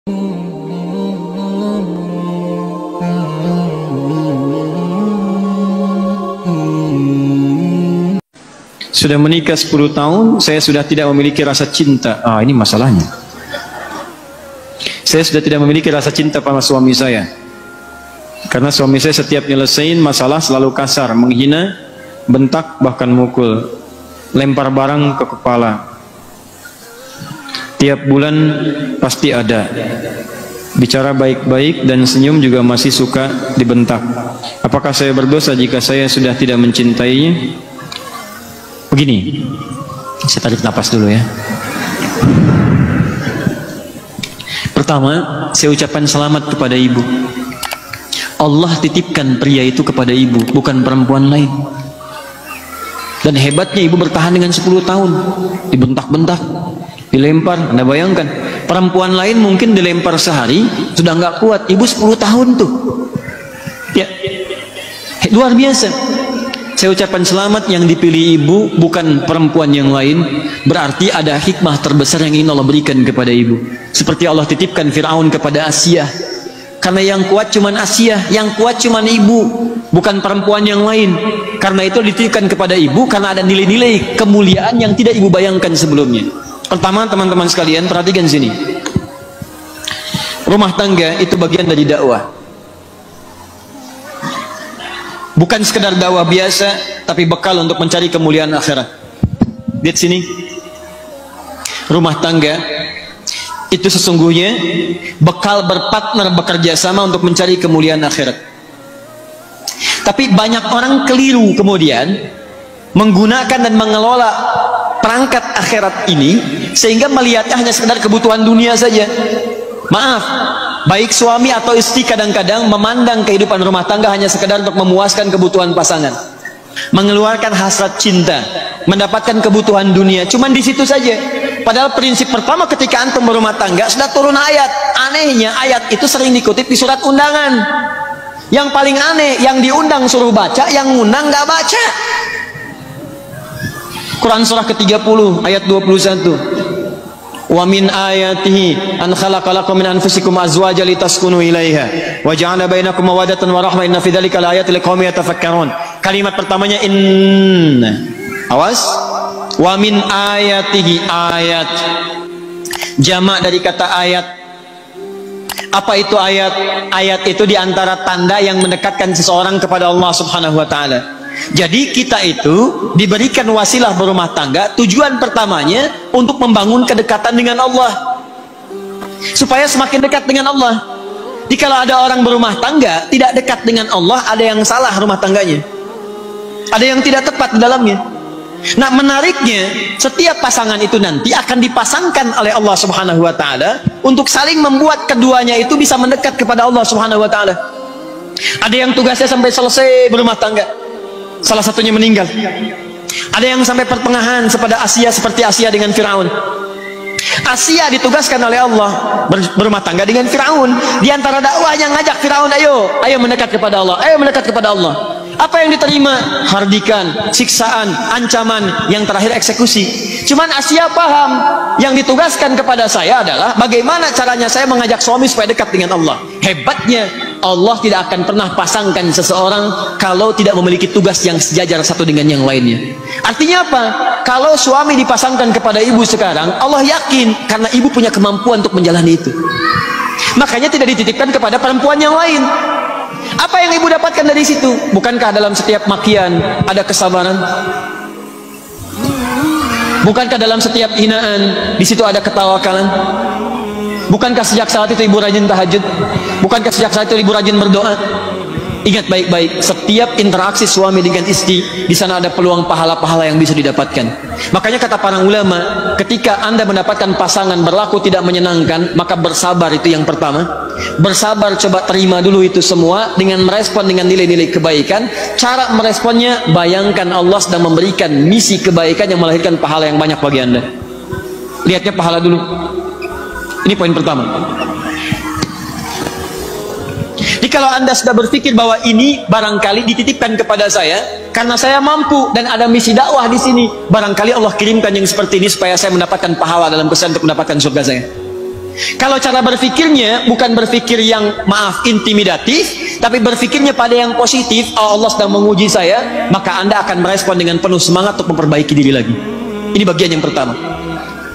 Sudah menikah 10 tahun, saya sudah tidak memiliki rasa cinta. Ini masalahnya. Saya sudah tidak memiliki rasa cinta pada suami saya. Karena suami saya setiap nyelesain masalah selalu kasar, menghina, bentak, bahkan mukul, lempar barang ke kepala. Tiap bulan pasti ada. Bicara baik-baik dan senyum juga masih suka dibentak. Apakah saya berdosa jika saya sudah tidak mencintainya? Begini, saya tarik napas dulu ya. Pertama, saya ucapkan selamat kepada ibu. Allah titipkan pria itu kepada ibu, bukan perempuan lain. Dan hebatnya ibu bertahan dengan 10 tahun. Dibentak-bentak, dilempar. Anda bayangkan, perempuan lain mungkin dilempar sehari sudah nggak kuat. Ibu 10 tahun tuh. Ya, luar biasa. Saya ucapkan selamat, yang dipilih ibu bukan perempuan yang lain. Berarti ada hikmah terbesar yang ingin Allah berikan kepada ibu. Seperti Allah titipkan Fir'aun kepada Asia. Karena yang kuat cuman Asia, yang kuat cuman ibu, bukan perempuan yang lain. Karena itu dititipkan kepada ibu, karena ada nilai-nilai kemuliaan yang tidak ibu bayangkan sebelumnya. Pertama, teman-teman sekalian, perhatikan sini. Rumah tangga itu bagian dari dakwah. Bukan sekedar dakwah biasa, tapi bekal untuk mencari kemuliaan akhirat. Lihat sini. Rumah tangga itu sesungguhnya bekal berpartner, bekerja sama untuk mencari kemuliaan akhirat. Tapi banyak orang keliru kemudian menggunakan dan mengelola perangkat akhirat ini sehingga melihatnya hanya sekedar kebutuhan dunia saja. Maaf, baik suami atau istri kadang-kadang memandang kehidupan rumah tangga hanya sekedar untuk memuaskan kebutuhan pasangan, mengeluarkan hasrat cinta, mendapatkan kebutuhan dunia, cuman di situ saja. Padahal prinsip pertama ketika antum berumah tangga sudah turun ayat. Anehnya ayat itu sering dikutip di surat undangan. Yang paling aneh, yang diundang suruh baca, yang ngundang nggak baca. Quran surah ke-30 ayat 21. Wa min ayatihi an khalaqalakum min anfusikum azwajan litaskunu ilaiha wa ja'ala bainakum mawaddatan wa rahmah inna fi dzalika laayatin liqaumin yatafakkarun. Kalimat pertamanya inna. Awas. Wa min ayatihi, ayat. Jamak dari kata ayat. Apa itu ayat? Ayat itu diantara tanda yang mendekatkan seseorang kepada Allah Subhanahu wa taala. Jadi kita itu diberikan wasilah berumah tangga, tujuan pertamanya untuk membangun kedekatan dengan Allah, supaya semakin dekat dengan Allah. Jadi kalau ada orang berumah tangga tidak dekat dengan Allah, ada yang salah rumah tangganya, ada yang tidak tepat di dalamnya. Nah, menariknya, setiap pasangan itu nanti akan dipasangkan oleh Allah Subhanahu wa taala untuk saling membuat keduanya itu bisa mendekat kepada Allah Subhanahu wa taala. Ada yang tugasnya sampai selesai berumah tangga, salah satunya meninggal. Ada yang sampai pertengahan seperti Asia dengan Fir'aun. Asia ditugaskan oleh Allah berumah tangga dengan Fir'aun. Di antara dakwahnya ngajak Fir'aun, ayo mendekat kepada Allah, ayo mendekat kepada Allah. Apa yang diterima? Hardikan, siksaan, ancaman, yang terakhir eksekusi. Cuman Asia paham, yang ditugaskan kepada saya adalah bagaimana caranya saya mengajak suami supaya dekat dengan Allah. Hebatnya, Allah tidak akan pernah pasangkan seseorang kalau tidak memiliki tugas yang sejajar satu dengan yang lainnya. Artinya apa? Kalau suami dipasangkan kepada ibu sekarang, Allah yakin karena ibu punya kemampuan untuk menjalani itu. Makanya tidak dititipkan kepada perempuan yang lain. Apa yang ibu dapatkan dari situ? Bukankah dalam setiap makian ada kesabaran? Bukankah dalam setiap hinaan di situ ada ketawakalan? Bukankah sejak saat itu ibu rajin tahajud? Bukankah sejak saat itu ibu rajin berdoa? Ingat baik-baik, setiap interaksi suami dengan istri, di sana ada peluang pahala-pahala yang bisa didapatkan. Makanya kata para ulama, ketika Anda mendapatkan pasangan berlaku tidak menyenangkan, maka bersabar, itu yang pertama. Bersabar, coba terima dulu itu semua dengan merespon dengan nilai-nilai kebaikan. Cara meresponnya, bayangkan Allah sedang memberikan misi kebaikan yang melahirkan pahala yang banyak bagi Anda. Lihatnya pahala dulu. Ini poin pertama. Jadi kalau Anda sudah berpikir bahwa ini barangkali dititipkan kepada saya karena saya mampu dan ada misi dakwah di sini, barangkali Allah kirimkan yang seperti ini supaya saya mendapatkan pahala dalam kesan untuk mendapatkan surga saya. Kalau cara berpikirnya bukan berpikir yang maaf intimidatif, tapi berpikirnya pada yang positif, oh, Allah sedang menguji saya, maka Anda akan merespon dengan penuh semangat untuk memperbaiki diri lagi. Ini bagian yang pertama.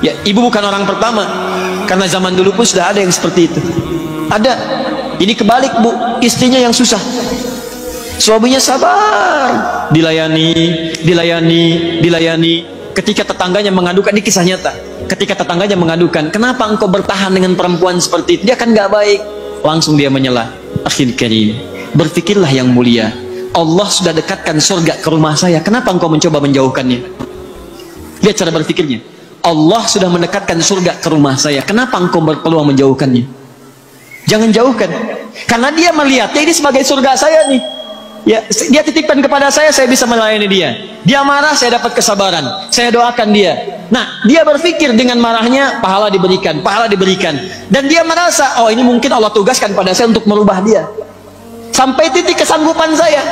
Ya, ibu bukan orang pertama, karena zaman dulu pun sudah ada yang seperti itu. Ada. Ini kebalik, Bu, istrinya yang susah, suaminya sabar, dilayani. Ketika tetangganya mengadukan, ini kisah nyata. Ketika tetangganya mengadukan, kenapa engkau bertahan dengan perempuan seperti itu? Dia kan nggak baik. Langsung dia menyela. Akhil karim, berpikirlah yang mulia. Allah sudah dekatkan surga ke rumah saya. Kenapa engkau mencoba menjauhkannya? Lihat cara berpikirnya. Allah sudah mendekatkan surga ke rumah saya. Kenapa engkau berpeluang menjauhkannya? Jangan jauhkan. Karena dia melihatnya ini sebagai surga saya nih. Ya, dia titipkan kepada saya bisa melayani dia. Dia marah, saya dapat kesabaran. Saya doakan dia. Nah, dia berpikir dengan marahnya pahala diberikan. Dan dia merasa, oh ini mungkin Allah tugaskan pada saya untuk merubah dia. Sampai titik kesanggupan saya.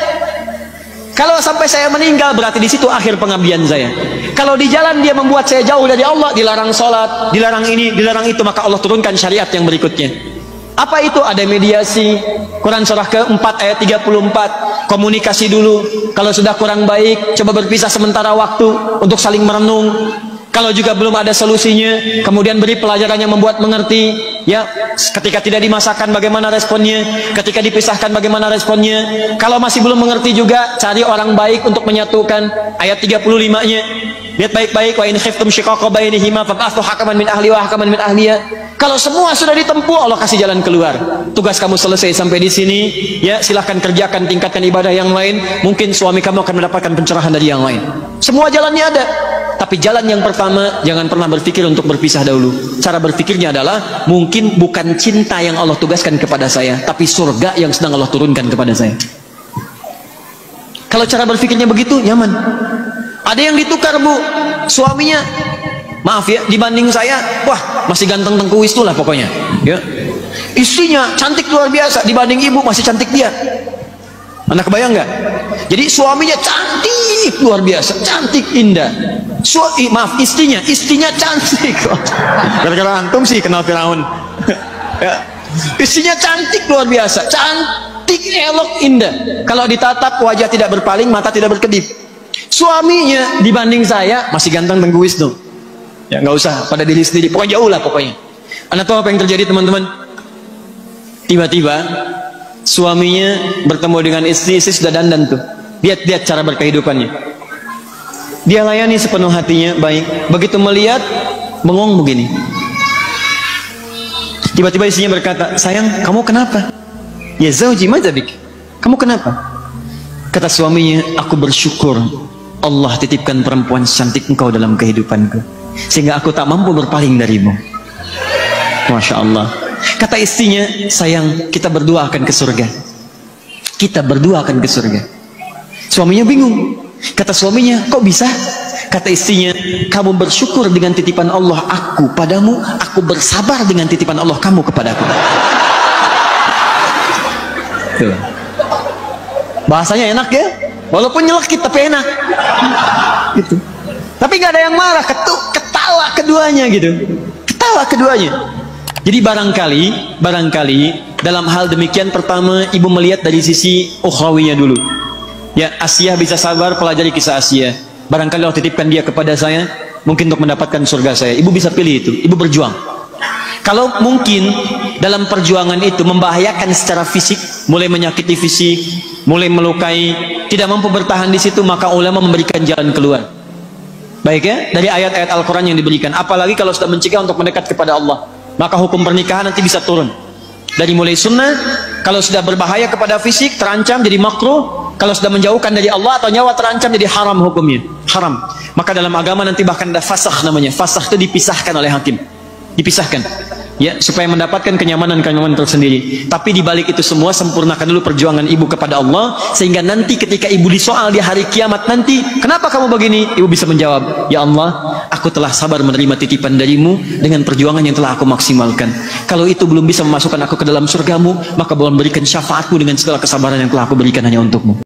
Kalau sampai saya meninggal, berarti di situ akhir pengabdian saya. Kalau di jalan dia membuat saya jauh dari Allah, dilarang sholat, dilarang ini, dilarang itu, maka Allah turunkan syariat yang berikutnya. Apa itu? Ada mediasi. Quran surah ke-4 ayat 34. Komunikasi dulu. Kalau sudah kurang baik, coba berpisah sementara waktu untuk saling merenung. Kalau juga belum ada solusinya, kemudian beri pelajaran yang membuat mengerti. Ya, ketika tidak dimasakkan bagaimana responnya, ketika dipisahkan bagaimana responnya. Kalau masih belum mengerti juga, cari orang baik untuk menyatukan. Ayat 35-nya. Lihat baik-baik, wa in khiftum shiqaqa bainihima fab'athu hakaman min ahli wa hakaman min ahliya. Kalau semua sudah ditempuh, Allah kasih jalan keluar. Tugas kamu selesai sampai di sini, ya silahkan kerjakan, tingkatkan ibadah yang lain. Mungkin suami kamu akan mendapatkan pencerahan dari yang lain. Semua jalannya ada. Tapi jalan yang pertama, jangan pernah berpikir untuk berpisah dahulu. Cara berpikirnya adalah, mungkin bukan cinta yang Allah tugaskan kepada saya, tapi surga yang sedang Allah turunkan kepada saya. Kalau cara berpikirnya begitu, nyaman. Ada yang ditukar, Bu, suaminya, maaf ya, dibanding saya, wah masih ganteng tengkuis tuh lah pokoknya, ya. Istrinya cantik luar biasa, dibanding ibu masih cantik dia. Anda kebayang nggak? Jadi suaminya cantik luar biasa, cantik indah. Istrinya cantik. Gara-gara antum sih kenal Firaun. Ya. Istrinya cantik luar biasa, cantik, elok, indah. Kalau ditatap wajah tidak berpaling, mata tidak berkedip. Suaminya dibanding saya masih ganteng tengguis tuh. Ya nggak usah pada diri sendiri, pokoknya jauh lah pokoknya. Anda tahu apa yang terjadi teman-teman? Tiba-tiba suaminya bertemu dengan istri sudah dandan tuh. Lihat cara berkehidupannya. Dia layani sepenuh hatinya, baik. Begitu melihat, bengong begini. Tiba-tiba istrinya berkata, sayang, kamu kenapa? Ya zauji madzabik. Kamu kenapa? Kata suaminya, aku bersyukur Allah titipkan perempuan cantik engkau dalam kehidupanku, sehingga aku tak mampu berpaling darimu. Masya Allah. Kata istrinya, sayang, kita berdua akan ke surga. Kita berdua akan ke surga. Suaminya bingung. Kata suaminya, kok bisa? Kata istrinya, kamu bersyukur dengan titipan Allah aku padamu, aku bersabar dengan titipan Allah kamu kepadaku. Tuh. Bahasanya enak ya, walaupun nyelekit tapi enak gitu. Tapi nggak ada yang marah, ketawa keduanya gitu, ketawa keduanya. Jadi barangkali dalam hal demikian, pertama ibu melihat dari sisi ukhrawinya dulu. Ya, Asia bisa sabar, pelajari kisah Asia. Barangkali Allah titipkan dia kepada saya, mungkin untuk mendapatkan surga saya. Ibu bisa pilih itu, ibu berjuang. Kalau mungkin dalam perjuangan itu membahayakan secara fisik, mulai menyakiti fisik, mulai melukai, tidak mampu bertahan di situ, maka ulama memberikan jalan keluar. Baik ya, dari ayat-ayat Al-Quran yang diberikan. Apalagi kalau sudah mencegah untuk mendekat kepada Allah, maka hukum pernikahan nanti bisa turun. Dari mulai sunnah, kalau sudah berbahaya kepada fisik, terancam jadi makruh. Kalau sudah menjauhkan dari Allah atau nyawa terancam, jadi haram hukumnya. Haram. Maka dalam agama nanti bahkan ada fasakh namanya. Fasakh itu dipisahkan oleh hakim. Dipisahkan, ya, supaya mendapatkan kenyamanan tersendiri. Tapi dibalik itu semua, sempurnakan dulu perjuangan ibu kepada Allah, sehingga nanti ketika ibu disoal di hari kiamat nanti, kenapa kamu begini? Ibu bisa menjawab, ya Allah, aku telah sabar menerima titipan darimu dengan perjuangan yang telah aku maksimalkan. Kalau itu belum bisa memasukkan aku ke dalam surgamu, maka boleh berikan syafaatmu dengan segala kesabaran yang telah aku berikan hanya untukmu.